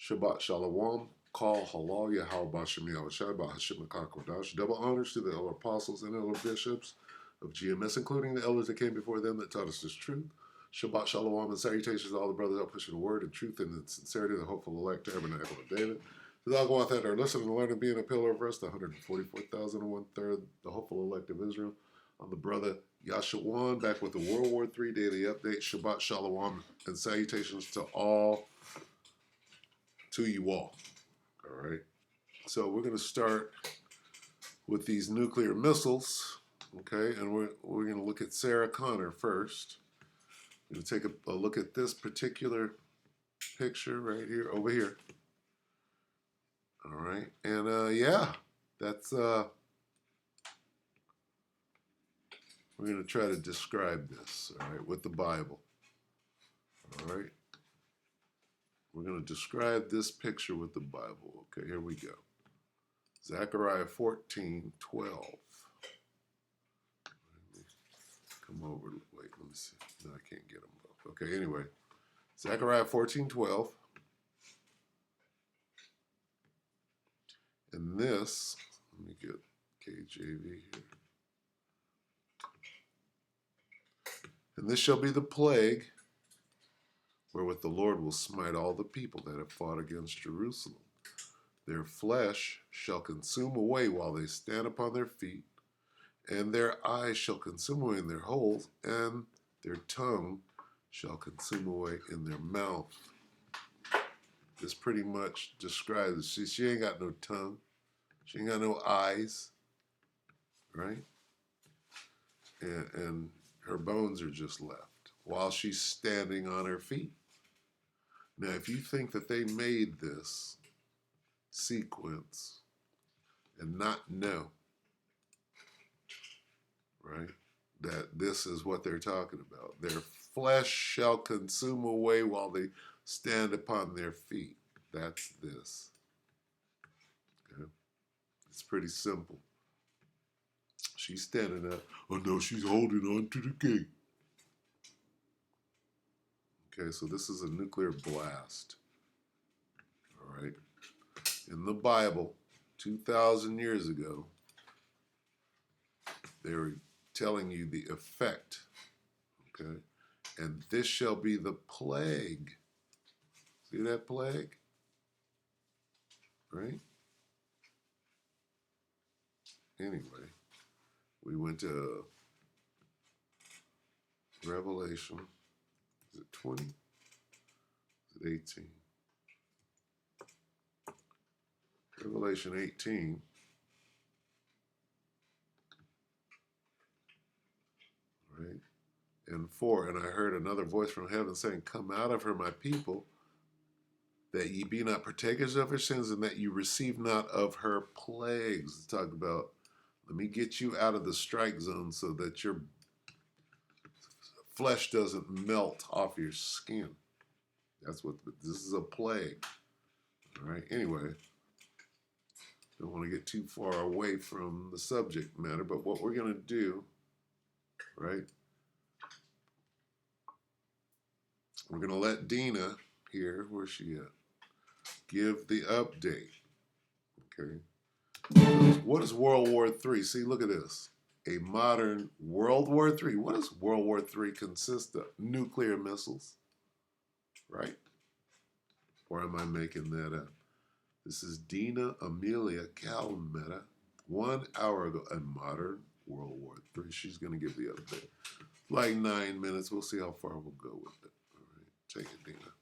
Shabbat Shalom. Call Halal Yahweh Bashem Yahushai Bahashim Kodash. Double honors to the elder apostles and elder bishops of GMS, including the elders that came before them that taught us this truth. Shabbat Shalom and salutations to all the brothers out pushing the word and truth and the sincerity of the hopeful elect tabernacle of David. To the Algoath that are listening and learning, being a pillar of rest, the 144,001 the hopeful elect of Israel. I'm the brother Yashawan, back with the World War III Daily Update. Shabbat Shalom and salutations to you all. All right. So we're going to start with these nuclear missiles, okay? And we're going to look at Sarah Connor first. We're going to take a look at this particular picture right here, over here. All right. And yeah, that's we're going to try to describe this, all right, with the Bible. All right. We're going to describe this picture with the Bible. Okay, here we go. Zechariah 14:12. Come over. Wait, let me see. No, I can't get them both. Okay, anyway. Zechariah 14:12. And this, let me get KJV here. And this shall be the plague wherewith the Lord will smite all the people that have fought against Jerusalem. Their flesh shall consume away while they stand upon their feet, and their eyes shall consume away in their holes, and their tongue shall consume away in their mouth. This pretty much describes, she ain't got no tongue, she ain't got no eyes, right? And her bones are just left while she's standing on her feet. Now, if you think that they made this sequence and not know, right, that this is what they're talking about. Their flesh shall consume away while they stand upon their feet. That's this. Okay? It's pretty simple. She's standing up. Oh no, she's holding on to the gate. Okay, so this is a nuclear blast. All right. In the Bible, 2,000 years ago, they were telling you the effect. Okay. And this shall be the plague. See that plague? Right? Anyway, we went to Revelation. Is it 20? Is it 18? Revelation 18. Right? And 4. And I heard another voice from heaven saying, come out of her, my people, that ye be not partakers of her sins, and that you receive not of her plagues. Let's talk about, let me get you out of the strike zone so that your flesh doesn't melt off your skin. That's what this is, a plague. All right. Anyway, don't want to get too far away from the subject matter, but what we're going to do, right? We're going to let Dina here, where's she at, give the update. Okay. What is World War III? See, look at this. A modern World War III. What does World War III consist of? Nuclear missiles, right? Or am I making that up? This is Dina Amelia Calmetta, 1 hour ago, a modern World War III. She's going to give the update. Like 9 minutes. We'll see how far we'll go with it. All right, take it, Dina.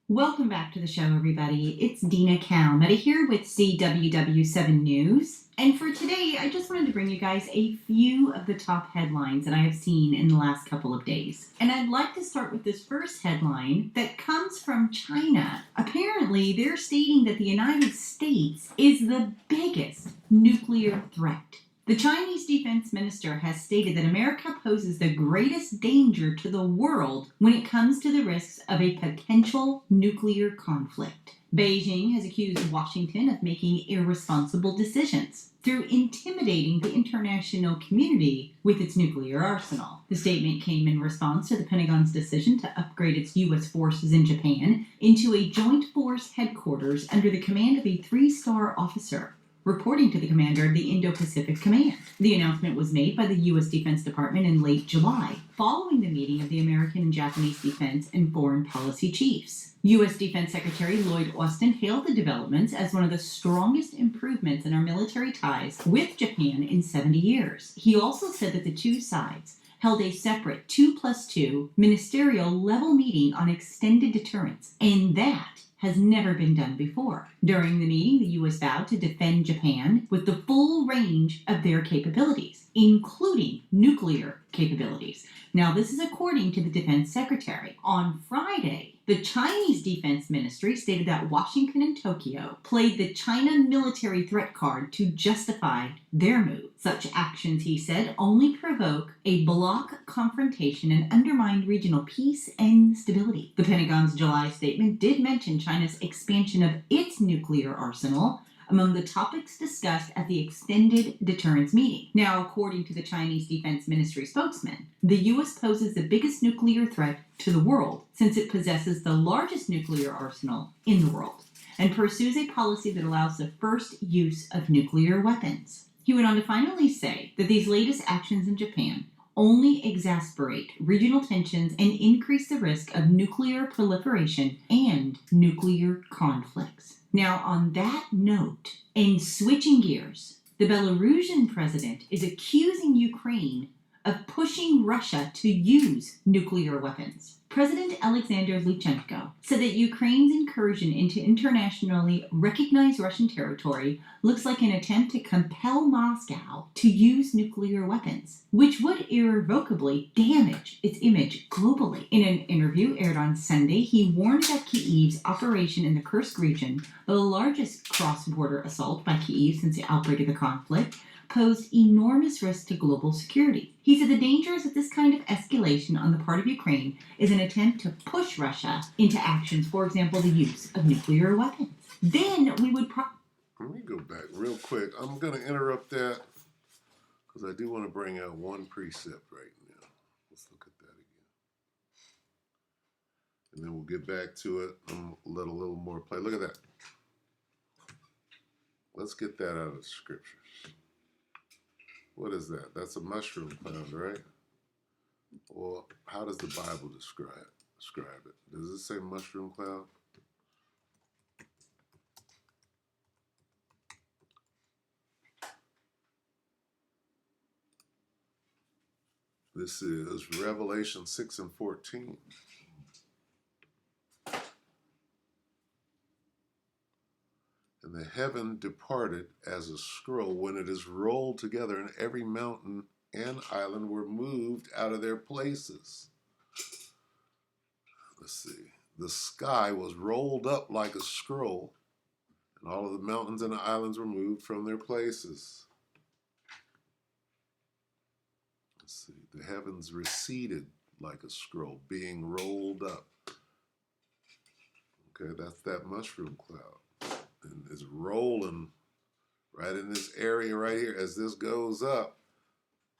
Welcome back to the show, everybody. It's Dina Calmetta here with WW7 News. And for today, I just wanted to bring you guys a few of the top headlines that I have seen in the last couple of days. And I'd like to start with this first headline that comes from China. Apparently, they're stating that the United States is the biggest nuclear threat. The Chinese defense minister has stated that America poses the greatest danger to the world when it comes to the risks of a potential nuclear conflict. Beijing has accused Washington of making irresponsible decisions through intimidating the international community with its nuclear arsenal. The statement came in response to the Pentagon's decision to upgrade its U.S. forces in Japan into a joint force headquarters under the command of a 3-star officer, reporting to the commander of the Indo-Pacific Command. The announcement was made by the U.S. Defense Department in late July, following the meeting of the American and Japanese defense and foreign policy chiefs. U.S. Defense Secretary Lloyd Austin hailed the developments as one of the strongest improvements in our military ties with Japan in 70 years. He also said that the two sides held a separate 2+2 ministerial level meeting on extended deterrence, and that has never been done before. During the meeting, the U.S. vowed to defend Japan with the full range of their capabilities, including nuclear capabilities. Now, this is according to the Defense Secretary. On Friday, the Chinese Defense Ministry stated that Washington and Tokyo played the China military threat card to justify their move. Such actions, he said, only provoke a bloc confrontation and undermine regional peace and stability. The Pentagon's July statement did mention China's expansion of its nuclear arsenal among the topics discussed at the extended deterrence meeting. Now, according to the Chinese Defense Ministry spokesman, the U.S. poses the biggest nuclear threat to the world since it possesses the largest nuclear arsenal in the world and pursues a policy that allows the first use of nuclear weapons. He went on to finally say that these latest actions in Japan only exacerbate regional tensions and increase the risk of nuclear proliferation and nuclear conflicts. Now, on that note, and switching gears, the Belarusian president is accusing Ukraine of pushing Russia to use nuclear weapons. President Alexander Lukashenko said that Ukraine's incursion into internationally recognized Russian territory looks like an attempt to compel Moscow to use nuclear weapons, which would irrevocably damage its image globally. In an interview aired on Sunday, he warned that Kyiv's operation in the Kursk region, the largest cross-border assault by Kyiv since the outbreak of the conflict, posed enormous risk to global security. He said the danger is that this kind of escalation on the part of Ukraine is an attempt to push Russia into actions, for example, the use of nuclear weapons. Then we would Let me go back real quick. I'm going to interrupt that because I do want to bring out one precept right now. Let's look at that again. And then we'll get back to it and let a little more play. Look at that. Let's get that out of the scriptures. What is that? That's a mushroom cloud, right? Well, how does the Bible describe it? Does it say mushroom cloud? This is Revelation 6:14. And the heaven departed as a scroll when it is rolled together, and every mountain and island were moved out of their places. Let's see. The sky was rolled up like a scroll, and all of the mountains and the islands were moved from their places. Let's see. The heavens receded like a scroll, being rolled up. Okay, that's that mushroom cloud. And it's rolling right in this area right here. As this goes up,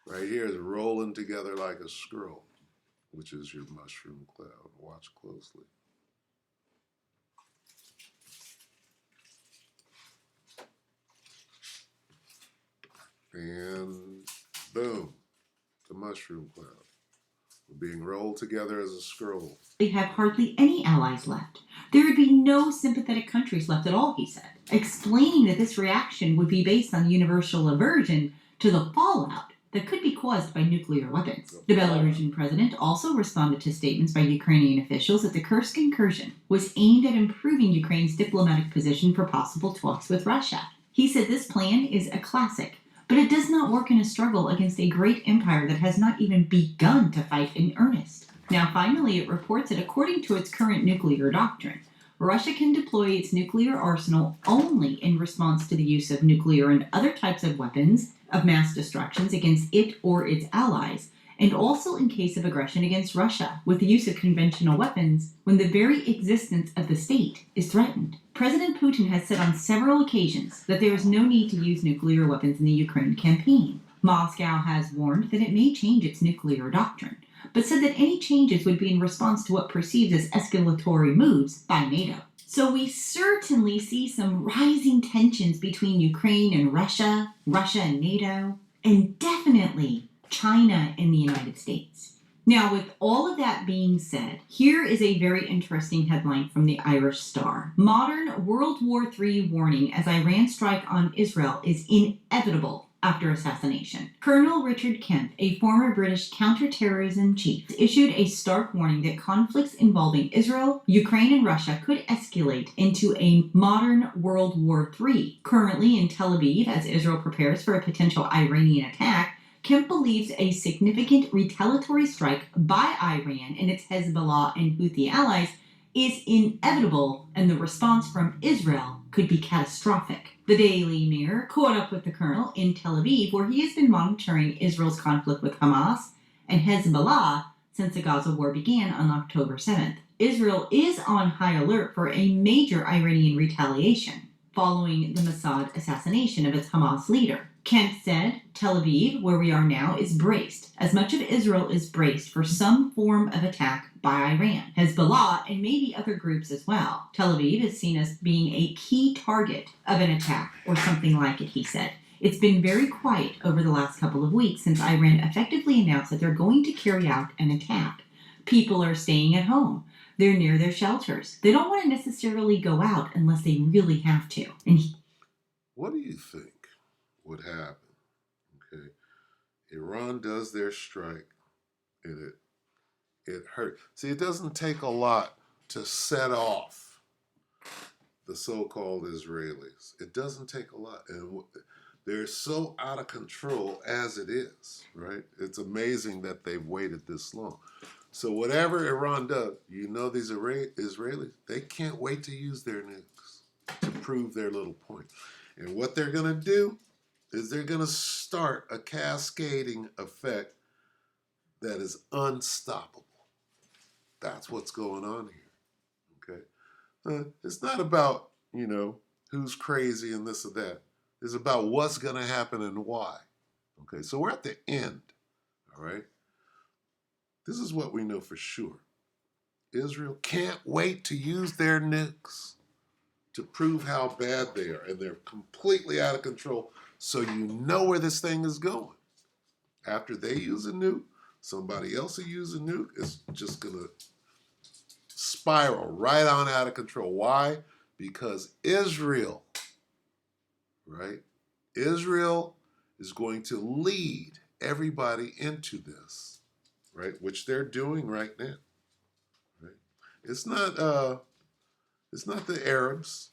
right here is rolling together like a scroll, which is your mushroom cloud. Watch closely. And boom, the mushroom cloud. Being rolled together as a scroll. They have hardly any allies left. There would be no sympathetic countries left at all, he said, explaining that this reaction would be based on universal aversion to the fallout that could be caused by nuclear weapons. The Belarusian president also responded to statements by Ukrainian officials that the Kursk incursion was aimed at improving Ukraine's diplomatic position for possible talks with Russia. He said this plan is a classic, but it does not work in a struggle against a great empire that has not even begun to fight in earnest. Now, finally, it reports that according to its current nuclear doctrine, Russia can deploy its nuclear arsenal only in response to the use of nuclear and other types of weapons of mass destruction against it or its allies, and also in case of aggression against Russia with the use of conventional weapons when the very existence of the state is threatened. President Putin has said on several occasions that there is no need to use nuclear weapons in the Ukraine campaign. Moscow has warned that it may change its nuclear doctrine, but said that any changes would be in response to what perceived as escalatory moves by NATO. So we certainly see some rising tensions between Ukraine and Russia, Russia and NATO, and definitely China and the United States. Now, with all of that being said, here is a very interesting headline from the Irish Star. Modern World War III warning as Iran strike on Israel is inevitable after assassination. Colonel Richard Kemp, a former British counterterrorism chief, issued a stark warning that conflicts involving Israel, Ukraine, and Russia could escalate into a modern World War III. Currently in Tel Aviv, as Israel prepares for a potential Iranian attack, Kemp believes a significant retaliatory strike by Iran and its Hezbollah and Houthi allies is inevitable, and the response from Israel could be catastrophic. The Daily Mirror caught up with the colonel in Tel Aviv, where he has been monitoring Israel's conflict with Hamas and Hezbollah since the Gaza war began on October 7th. Israel is on high alert for a major Iranian retaliation following the Mossad assassination of its Hamas leader. Kemp said, Tel Aviv, where we are now, is braced, as much of Israel is braced for some form of attack by Iran, Hezbollah, and maybe other groups as well. Tel Aviv is seen as being a key target of an attack, or something like it, he said. It's been very quiet over the last couple of weeks since Iran effectively announced that they're going to carry out an attack. People are staying at home. They're near their shelters. They don't want to necessarily go out unless they really have to. What do you think would happen? Okay, Iran does their strike, and it hurt. See, it doesn't take a lot to set off the so-called Israelis. It doesn't take a lot, and they're so out of control as it is, right? It's amazing that they've waited this long. So whatever Iran does, you know, these Israelis, they can't wait to use their nukes to prove their little point. And what they're going to do is they're going to start a cascading effect that is unstoppable. That's what's going on here, okay? It's not about, who's crazy and this or that. It's about what's going to happen and why, okay? So we're at the end, all right? This is what we know for sure. Israel can't wait to use their nukes to prove how bad they are, and they're completely out of control, so you know where this thing is going. After they use a nuke, somebody else will use a nuke. It's just going to spiral right on out of control. Why? Because Israel, right? Israel is going to lead everybody into this, right? Which they're doing right now, right? It's not the Arabs,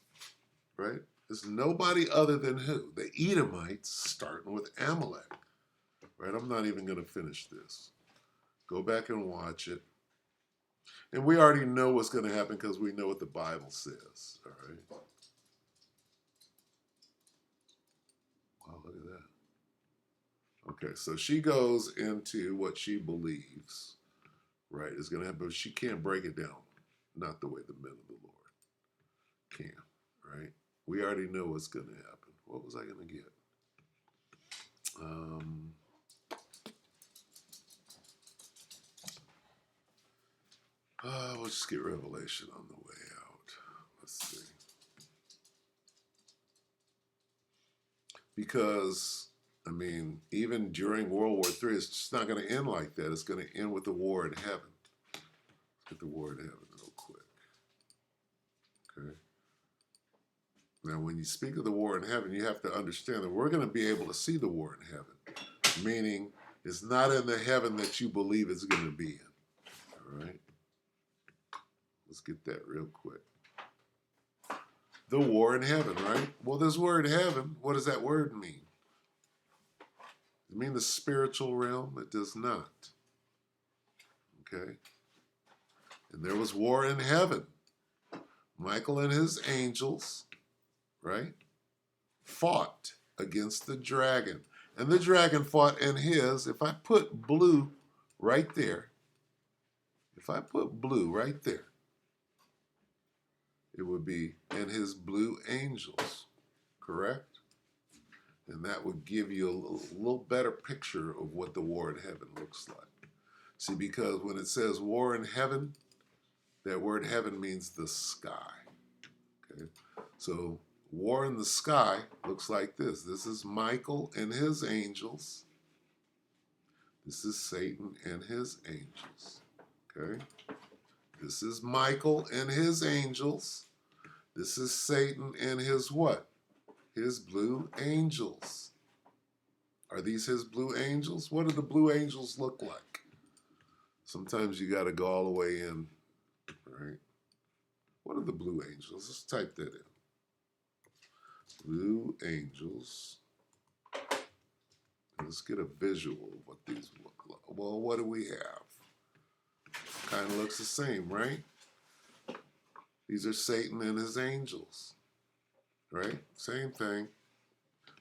right? It's nobody other than who? The Edomites, starting with Amalek, right? I'm not even going to finish this. Go back and watch it. And we already know what's going to happen because we know what the Bible says, all right? Wow, look at that. Okay, so she goes into what she believes, right, is going to happen, but she can't break it down, not the way the men of the Lord can, right? We already know what's going to happen. What was I going to get? We'll just get Revelation on the way out. Let's see. Because, even during World War III, it's just not going to end like that. It's going to end with the war in heaven. Let's get the war in heaven real quick. Okay. Now, when you speak of the war in heaven, you have to understand that we're going to be able to see the war in heaven. Meaning, it's not in the heaven that you believe it's going to be in. All right? Let's get that real quick. The war in heaven, right? Well, this word heaven, what does that word mean? Does it mean the spiritual realm? It does not. Okay? And there was war in heaven. Michael and his angels, right, fought against the dragon. And the dragon fought in his. If I put blue right there, if I put blue right there, it would be "and his blue angels," correct? And that would give you a little better picture of what the war in heaven looks like. See, because when it says war in heaven, that word heaven means the sky. Okay? So war in the sky looks like this. This is Michael and his angels. This is Satan and his angels. Okay? This is Michael and his angels. This is Satan and his what? His blue angels. Are these his blue angels? What do the blue angels look like? Sometimes you got to go all the way in, right? What are the blue angels? Let's type that in. Blue angels. Let's get a visual of what these look like. Well, what do we have? Kind of looks the same, right? These are Satan and his angels, right? Same thing.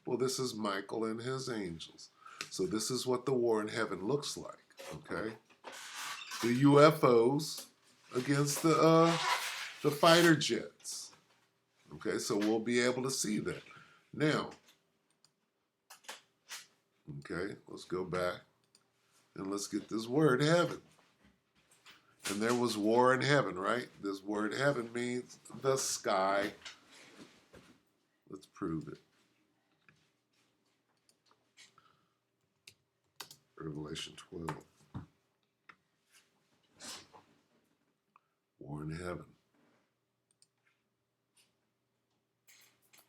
Well, this is Michael and his angels. So this is what the war in heaven looks like, okay? The UFOs against the fighter jets. Okay, so we'll be able to see that. Now, okay, let's go back and let's get this word heaven. And there was war in heaven, right? This word heaven means the sky. Let's prove it. Revelation 12. War in heaven.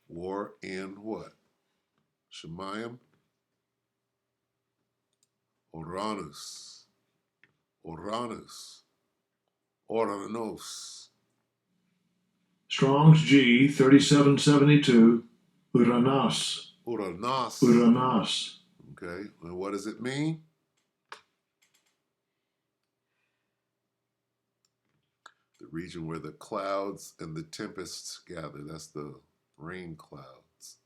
War in what? Shemayim? Uranus. Uranus. Oranos. Strong's G 3772. Uranos. Uranos. Uranos. Okay, and what does it mean? The region where the clouds and the tempests gather. That's the rain clouds.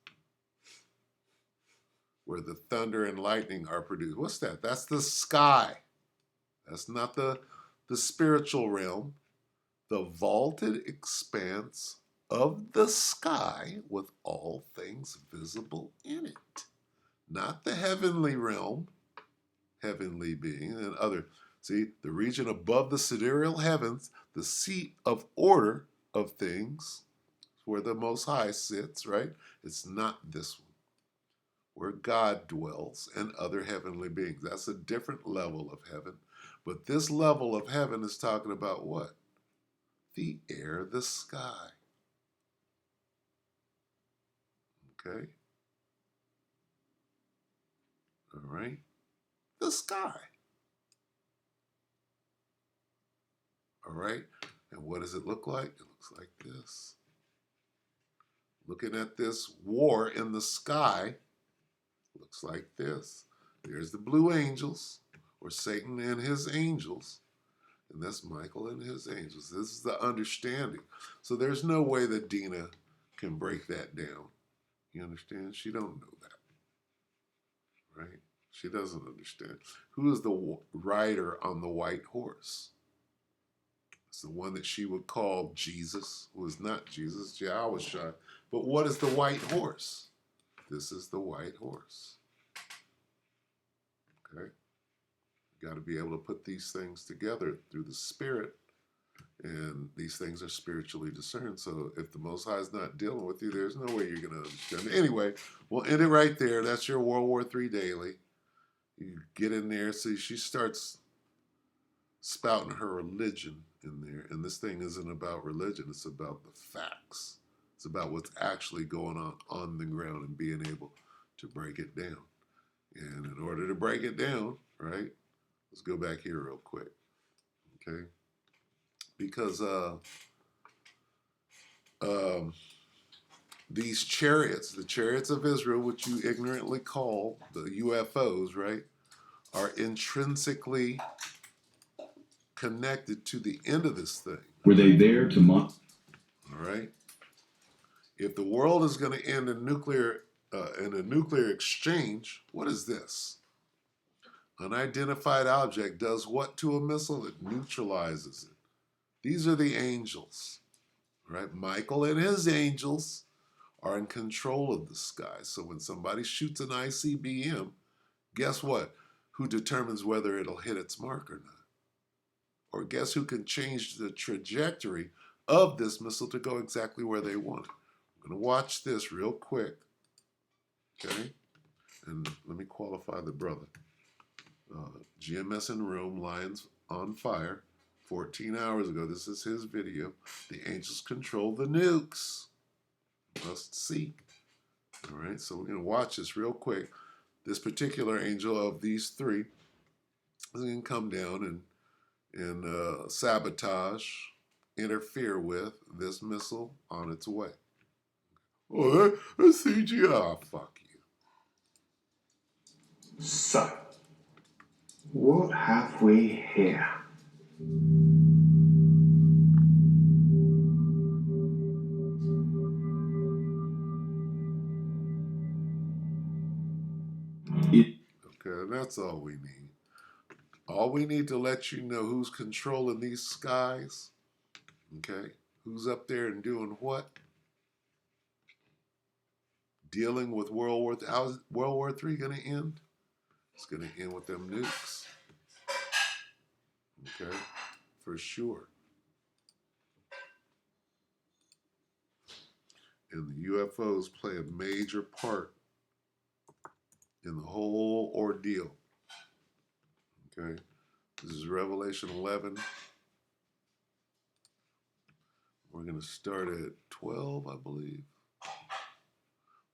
Where the thunder and lightning are produced. What's that? That's the sky. That's not the spiritual realm. The vaulted expanse of the sky with all things visible in it. Not the heavenly realm, heavenly being, and other. See, the region above the sidereal heavens, the seat of order of things, where the Most High sits, right? It's not this one, where God dwells and other heavenly beings. That's a different level of heaven. But this level of heaven is talking about what? The air, the sky. Okay? All right? The sky. All right? And what does it look like? It looks like this. Looking at this war in the sky, looks like this. There's the blue angels, or Satan and his angels. And that's Michael and his angels. This is the understanding. So there's no way that Dina can break that down. You understand? She don't know that. Right? She doesn't understand. Who is the rider on the white horse? It's the one that she would call Jesus, who is not Jesus, Yahweh. But what is the white horse? This is the white horse. Okay? You got to be able to put these things together through the Spirit, and these things are spiritually discerned. So if the Most High is not dealing with you, there's no way you're going to understand. Anyway, we'll end it right there. That's your World War III Daily. You get in there. See, she starts spouting her religion in there, and this thing isn't about religion. It's about the facts. It's about what's actually going on the ground and being able to break it down. And in order to break it down, right, let's go back here real quick, okay? Because these chariots, the chariots of Israel, which you ignorantly call the UFOs, right, are intrinsically connected to the end of this thing. Were they there to All right? If the world is going to end in a nuclear exchange, what is this? Unidentified object does what to a missile? It neutralizes it. These are the angels, right? Michael and his angels are in control of the sky. So when somebody shoots an ICBM, guess what? Who determines whether it'll hit its mark or not? Or guess who can change the trajectory of this missile to go exactly where they want it? I'm going to watch this real quick, okay? And let me qualify the brother. GMS in room, Lions on fire. 14 hours ago, this is his video. The angels control the nukes. Must see. All right, so we're going to watch this real quick. This particular angel of these three is going to come down and sabotage, interfere with this missile on its way. Oh, that's CGI. Fuck you. So, what have we here? Okay, and that's all we need. All we need to let you know who's controlling these skies. Okay, who's up there and doing what? Dealing with World War. How's World War III going to end? It's going to end with them nukes. Okay, for sure. And the UFOs play a major part in the whole ordeal. Okay, this is Revelation 11. We're going to start at 12, I believe.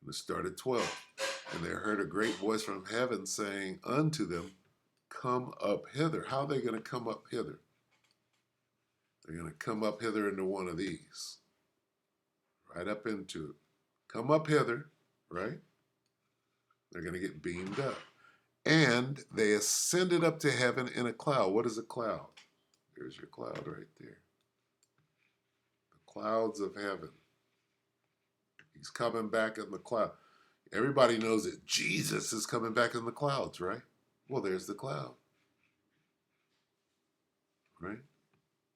We're going to start at 12. And they heard a great voice from heaven saying unto them, come up hither. How are they going to come up hither? They're going to come up hither into one of these. Right up into it. Come up hither, right? They're going to get beamed up. And they ascended up to heaven in a cloud. What is a cloud? There's your cloud right there. The clouds of heaven. He's coming back in the cloud. Everybody knows that Jesus is coming back in the clouds, right? Well, there's the cloud. Right?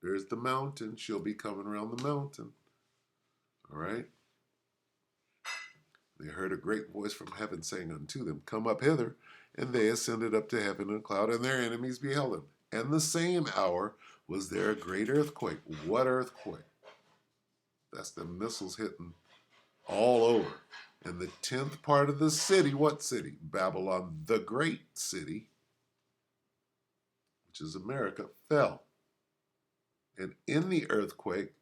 There's the mountain. She'll be coming around the mountain. All right? They heard a great voice from heaven saying unto them, come up hither. And they ascended up to heaven in a cloud, and their enemies beheld them. And the same hour was there a great earthquake. What earthquake? That's the missiles hitting all over. And the 10th part of the city, what city? Babylon, the great city, which is America, fell. And in the earthquake,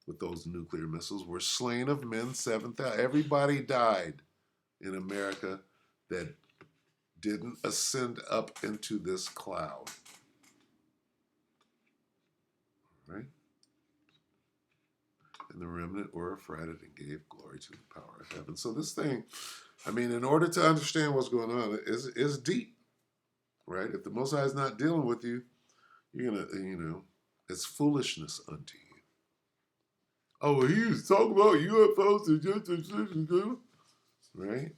with those nuclear missiles, were slain of men 7,000. Everybody died in America that didn't ascend up into this cloud. Right? And the remnant were affrighted and gave glory to the power of heaven. So this thing, I mean, in order to understand what's going on, is deep. Right? If the Most High is not dealing with you, you're going to, it's foolishness unto you. Oh, he was talking about UFOs and just, right?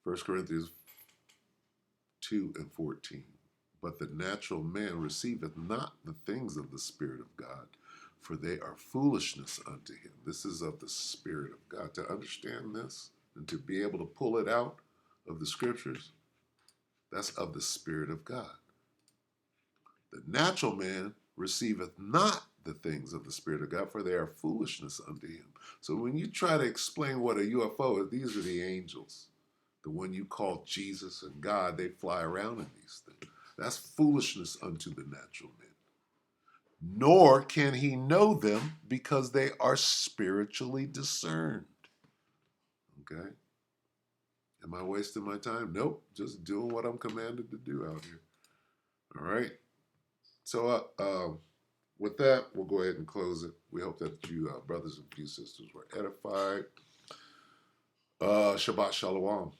First Corinthians 2 and 14. But the natural man receiveth not the things of the Spirit of God, for they are foolishness unto him. This is of the Spirit of God. To understand this and to be able to pull it out of the scriptures, that's of the Spirit of God. The natural man receiveth not the things of the Spirit of God, for they are foolishness unto him. So when you try to explain what a UFO is, these are the angels. The one you call Jesus and God, they fly around in these things. That's foolishness unto the natural man. Nor can he know them because they are spiritually discerned. Okay? Am I wasting my time? Nope. Just doing what I'm commanded to do out here. All right? So with that, we'll go ahead and close it. We hope that you brothers and few sisters were edified. Shabbat Shalom.